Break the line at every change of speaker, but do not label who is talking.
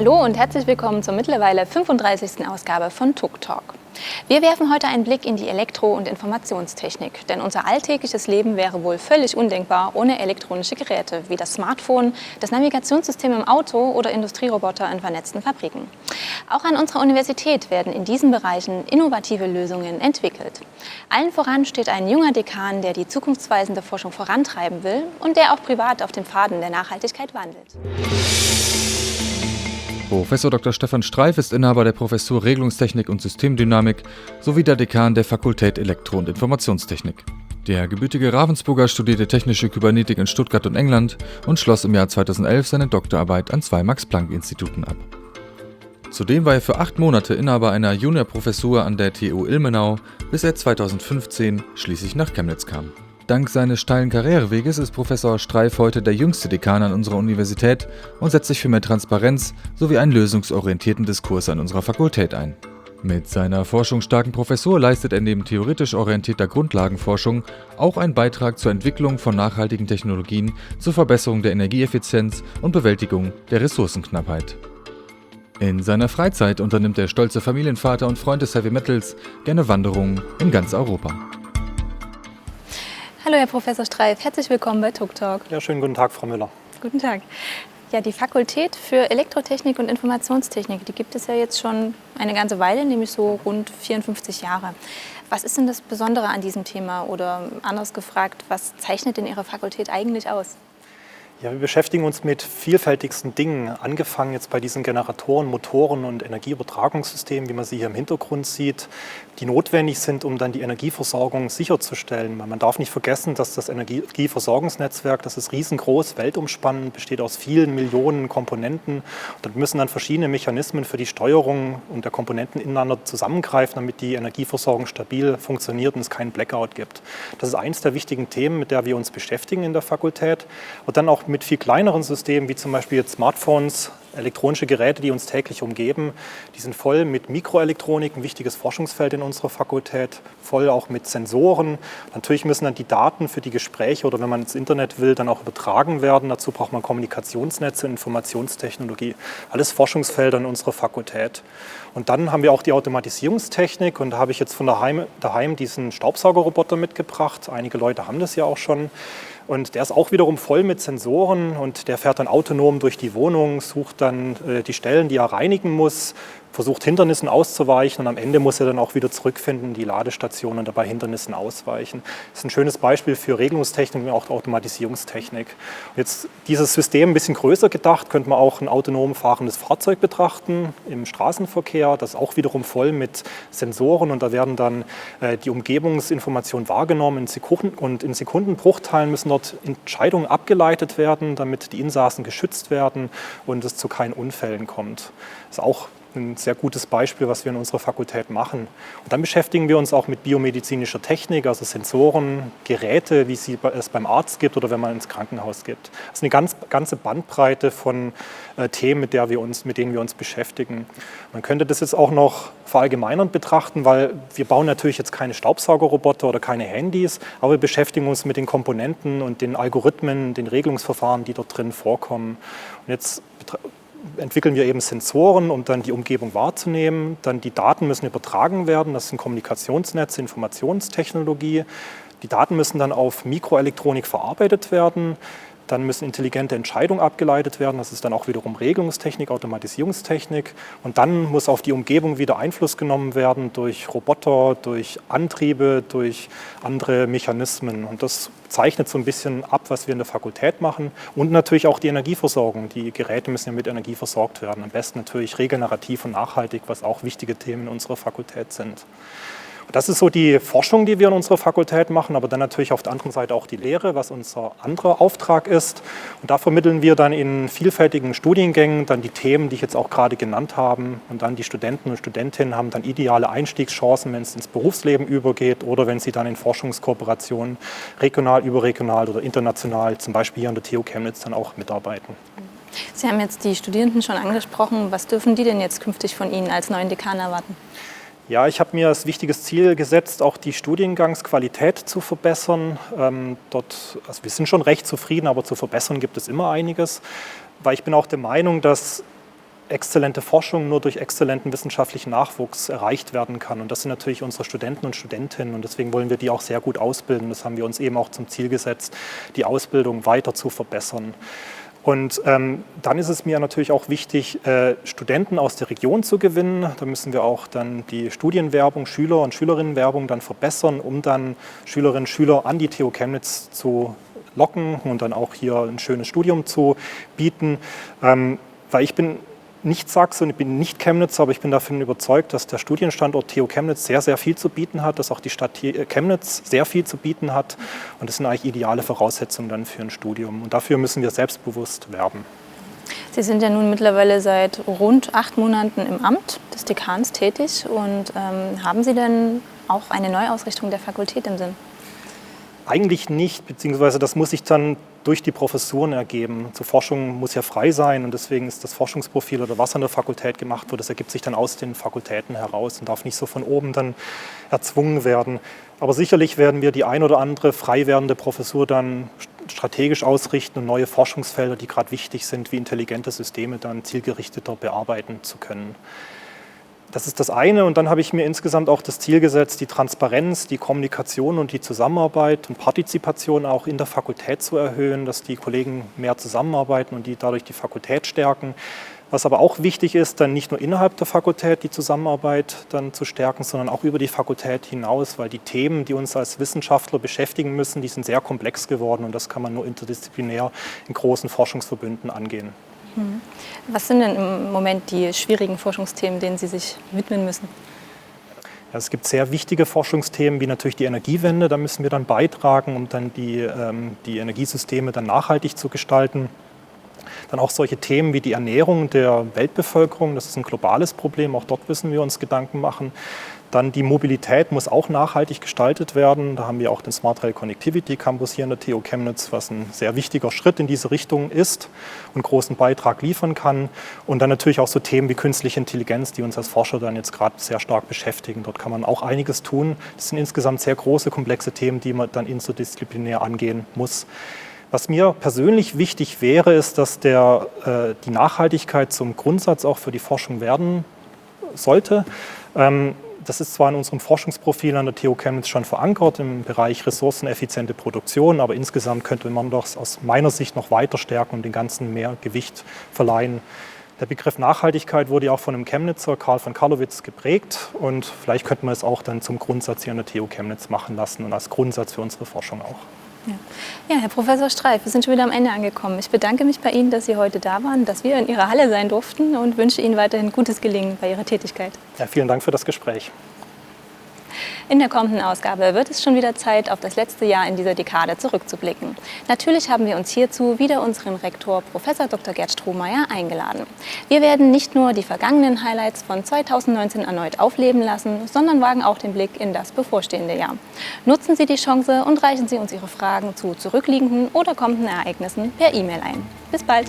Hallo und herzlich willkommen zur mittlerweile 35. Ausgabe von TUK Talk. Wir werfen heute einen Blick in die Elektro- und Informationstechnik, denn unser alltägliches Leben wäre wohl völlig undenkbar ohne elektronische Geräte wie das Smartphone, das Navigationssystem im Auto oder Industrieroboter in vernetzten Fabriken. Auch an unserer Universität werden in diesen Bereichen innovative Lösungen entwickelt. Allen voran steht ein junger Dekan, der die zukunftsweisende Forschung vorantreiben will und der auch privat auf den Pfaden der Nachhaltigkeit wandelt.
Professor Dr. Stefan Streif ist Inhaber der Professur Regelungstechnik und Systemdynamik sowie der Dekan der Fakultät Elektro- und Informationstechnik. Der gebürtige Ravensburger studierte technische Kybernetik in Stuttgart und England und schloss im Jahr 2011 seine Doktorarbeit an 2 Max-Planck-Instituten ab. Zudem war er für 8 Monate Inhaber einer Juniorprofessur an der TU Ilmenau, bis er 2015 schließlich nach Chemnitz kam. Dank seines steilen Karriereweges ist Professor Streif heute der jüngste Dekan an unserer Universität und setzt sich für mehr Transparenz sowie einen lösungsorientierten Diskurs an unserer Fakultät ein. Mit seiner forschungsstarken Professur leistet er neben theoretisch orientierter Grundlagenforschung auch einen Beitrag zur Entwicklung von nachhaltigen Technologien zur Verbesserung der Energieeffizienz und Bewältigung der Ressourcenknappheit. In seiner Freizeit unternimmt der stolze Familienvater und Freund des Heavy Metals gerne Wanderungen in ganz Europa.
Hallo Herr Professor Streif, herzlich willkommen bei TUK Talk.
Ja, schönen guten Tag, Frau Müller.
Guten Tag. Ja, die Fakultät für Elektrotechnik und Informationstechnik, die gibt es ja jetzt schon eine ganze Weile, nämlich so rund 54 Jahre. Was ist denn das Besondere an diesem Thema oder anders gefragt, was zeichnet denn Ihre Fakultät eigentlich aus?
Ja, wir beschäftigen uns mit vielfältigsten Dingen, angefangen jetzt bei diesen Generatoren, Motoren und Energieübertragungssystemen, wie man sie hier im Hintergrund sieht, die notwendig sind, um dann die Energieversorgung sicherzustellen. Man darf nicht vergessen, dass das Energieversorgungsnetzwerk, das ist riesengroß, weltumspannend, besteht aus vielen Millionen Komponenten. Und dort müssen dann verschiedene Mechanismen für die Steuerung und der Komponenten ineinander zusammengreifen, damit die Energieversorgung stabil funktioniert und es keinen Blackout gibt. Das ist eines der wichtigen Themen, mit der wir uns beschäftigen in der Fakultät. Und dann auch mit viel kleineren Systemen, wie zum Beispiel jetzt Smartphones, elektronische Geräte, die uns täglich umgeben. Die sind voll mit Mikroelektronik, ein wichtiges Forschungsfeld in unserer Fakultät, voll auch mit Sensoren. Natürlich müssen dann die Daten für die Gespräche oder wenn man ins Internet will, dann auch übertragen werden. Dazu braucht man Kommunikationsnetze, Informationstechnologie. Alles Forschungsfelder in unserer Fakultät. Und dann haben wir auch die Automatisierungstechnik und da habe ich jetzt von daheim diesen Staubsaugerroboter mitgebracht. Einige Leute haben das ja auch schon. Und der ist auch wiederum voll mit Sensoren und der fährt dann autonom durch die Wohnung, sucht dann die Stellen, die er reinigen muss, versucht Hindernissen auszuweichen und am Ende muss er dann auch wieder zurückfinden in die Ladestation und dabei Hindernissen ausweichen. Das ist ein schönes Beispiel für Regelungstechnik und auch Automatisierungstechnik. Und jetzt dieses System ein bisschen größer gedacht, könnte man auch ein autonom fahrendes Fahrzeug betrachten im Straßenverkehr. Das ist auch wiederum voll mit Sensoren und da werden dann die Umgebungsinformationen wahrgenommen und in Sekundenbruchteilen müssen dort Entscheidungen abgeleitet werden, damit die Insassen geschützt werden und es zu keinen Unfällen kommt. Das ist auch ein sehr gutes Beispiel, was wir in unserer Fakultät machen. Und dann beschäftigen wir uns auch mit biomedizinischer Technik, also Sensoren, Geräte, wie es beim Arzt gibt oder wenn man ins Krankenhaus gibt. Das ist eine ganze Bandbreite von Themen, mit denen wir uns beschäftigen. Man könnte das jetzt auch noch verallgemeinernd betrachten, weil wir bauen natürlich jetzt keine Staubsaugerroboter oder keine Handys, aber wir beschäftigen uns mit den Komponenten und den Algorithmen, den Regelungsverfahren, die dort drin vorkommen. Und jetzt entwickeln wir eben Sensoren, um dann die Umgebung wahrzunehmen. Dann die Daten müssen übertragen werden, das sind Kommunikationsnetze, Informationstechnologie. Die Daten müssen dann auf Mikroelektronik verarbeitet werden. Dann müssen intelligente Entscheidungen abgeleitet werden. Das ist dann auch wiederum Regelungstechnik, Automatisierungstechnik. Und dann muss auf die Umgebung wieder Einfluss genommen werden durch Roboter, durch Antriebe, durch andere Mechanismen. Und das zeichnet so ein bisschen ab, was wir in der Fakultät machen. Und natürlich auch die Energieversorgung. Die Geräte müssen ja mit Energie versorgt werden. Am besten natürlich regenerativ und nachhaltig, was auch wichtige Themen in unserer Fakultät sind. Das ist so die Forschung, die wir in unserer Fakultät machen, aber dann natürlich auf der anderen Seite auch die Lehre, was unser anderer Auftrag ist. Und da vermitteln wir dann in vielfältigen Studiengängen dann die Themen, die ich jetzt auch gerade genannt habe. Und dann die Studenten und Studentinnen haben dann ideale Einstiegschancen, wenn es ins Berufsleben übergeht oder wenn sie dann in Forschungskooperationen regional, überregional oder international, zum Beispiel hier an der TU Chemnitz, dann auch mitarbeiten.
Sie haben jetzt die Studierenden schon angesprochen. Was dürfen die denn jetzt künftig von Ihnen als neuen Dekan erwarten?
Ja, ich habe mir als wichtiges Ziel gesetzt, auch die Studiengangsqualität zu verbessern. Also wir sind schon recht zufrieden, aber zu verbessern gibt es immer einiges. Weil ich bin auch der Meinung, dass exzellente Forschung nur durch exzellenten wissenschaftlichen Nachwuchs erreicht werden kann. Und das sind natürlich unsere Studenten und Studentinnen. Und deswegen wollen wir die auch sehr gut ausbilden. Das haben wir uns eben auch zum Ziel gesetzt, die Ausbildung weiter zu verbessern. Und dann ist es mir natürlich auch wichtig, Studenten aus der Region zu gewinnen. Da müssen wir auch dann die Studienwerbung, Schüler- und Schülerinnenwerbung dann verbessern, um dann Schülerinnen und Schüler an die TU Chemnitz zu locken und dann auch hier ein schönes Studium zu bieten. Weil ich bin nicht Sachse und ich bin nicht Chemnitzer, aber ich bin davon überzeugt, dass der Studienstandort TU Chemnitz sehr, sehr viel zu bieten hat, dass auch die Stadt Chemnitz sehr viel zu bieten hat. Und das sind eigentlich ideale Voraussetzungen dann für ein Studium. Und dafür müssen wir selbstbewusst werben.
Sie sind ja nun mittlerweile seit rund 8 Monaten im Amt des Dekans tätig. Und haben Sie denn auch eine Neuausrichtung der Fakultät im Sinn?
Eigentlich nicht, beziehungsweise das muss sich dann durch die Professuren ergeben. Zur Forschung muss ja frei sein und deswegen ist das Forschungsprofil oder was an der Fakultät gemacht wird, das ergibt sich dann aus den Fakultäten heraus und darf nicht so von oben dann erzwungen werden. Aber sicherlich werden wir die ein oder andere frei werdende Professur dann strategisch ausrichten und neue Forschungsfelder, die gerade wichtig sind, wie intelligente Systeme dann zielgerichteter bearbeiten zu können. Das ist das eine und dann habe ich mir insgesamt auch das Ziel gesetzt, die Transparenz, die Kommunikation und die Zusammenarbeit und Partizipation auch in der Fakultät zu erhöhen, dass die Kollegen mehr zusammenarbeiten und die dadurch die Fakultät stärken. Was aber auch wichtig ist, dann nicht nur innerhalb der Fakultät die Zusammenarbeit dann zu stärken, sondern auch über die Fakultät hinaus, weil die Themen, die uns als Wissenschaftler beschäftigen müssen, die sind sehr komplex geworden und das kann man nur interdisziplinär in großen Forschungsverbünden angehen.
Was sind denn im Moment die schwierigen Forschungsthemen, denen Sie sich widmen müssen?
Ja, es gibt sehr wichtige Forschungsthemen wie natürlich die Energiewende. Da müssen wir dann beitragen, um dann die Energiesysteme dann nachhaltig zu gestalten. Dann auch solche Themen wie die Ernährung der Weltbevölkerung. Das ist ein globales Problem. Auch dort müssen wir uns Gedanken machen. Dann die Mobilität muss auch nachhaltig gestaltet werden. Da haben wir auch den Smart Rail Connectivity Campus hier in der TU Chemnitz, was ein sehr wichtiger Schritt in diese Richtung ist und großen Beitrag liefern kann. Und dann natürlich auch so Themen wie künstliche Intelligenz, die uns als Forscher dann jetzt gerade sehr stark beschäftigen. Dort kann man auch einiges tun. Das sind insgesamt sehr große, komplexe Themen, die man dann interdisziplinär angehen muss. Was mir persönlich wichtig wäre, ist, dass die Nachhaltigkeit zum Grundsatz auch für die Forschung werden sollte. Das ist zwar in unserem Forschungsprofil an der TU Chemnitz schon verankert im Bereich ressourceneffiziente Produktion, aber insgesamt könnte man das aus meiner Sicht noch weiter stärken und den Ganzen mehr Gewicht verleihen. Der Begriff Nachhaltigkeit wurde ja auch von einem Chemnitzer, Karl von Karlowitz, geprägt und vielleicht könnte man es auch dann zum Grundsatz hier an der TU Chemnitz machen lassen und als Grundsatz für unsere Forschung auch.
Ja, Herr Professor Streif, wir sind schon wieder am Ende angekommen. Ich bedanke mich bei Ihnen, dass Sie heute da waren, dass wir in Ihrer Halle sein durften und wünsche Ihnen weiterhin gutes Gelingen bei Ihrer Tätigkeit.
Ja, vielen Dank für das Gespräch.
In der kommenden Ausgabe wird es schon wieder Zeit, auf das letzte Jahr in dieser Dekade zurückzublicken. Natürlich haben wir uns hierzu wieder unseren Rektor Prof. Dr. Gerd Strohmeier eingeladen. Wir werden nicht nur die vergangenen Highlights von 2019 erneut aufleben lassen, sondern wagen auch den Blick in das bevorstehende Jahr. Nutzen Sie die Chance und reichen Sie uns Ihre Fragen zu zurückliegenden oder kommenden Ereignissen per E-Mail ein. Bis bald!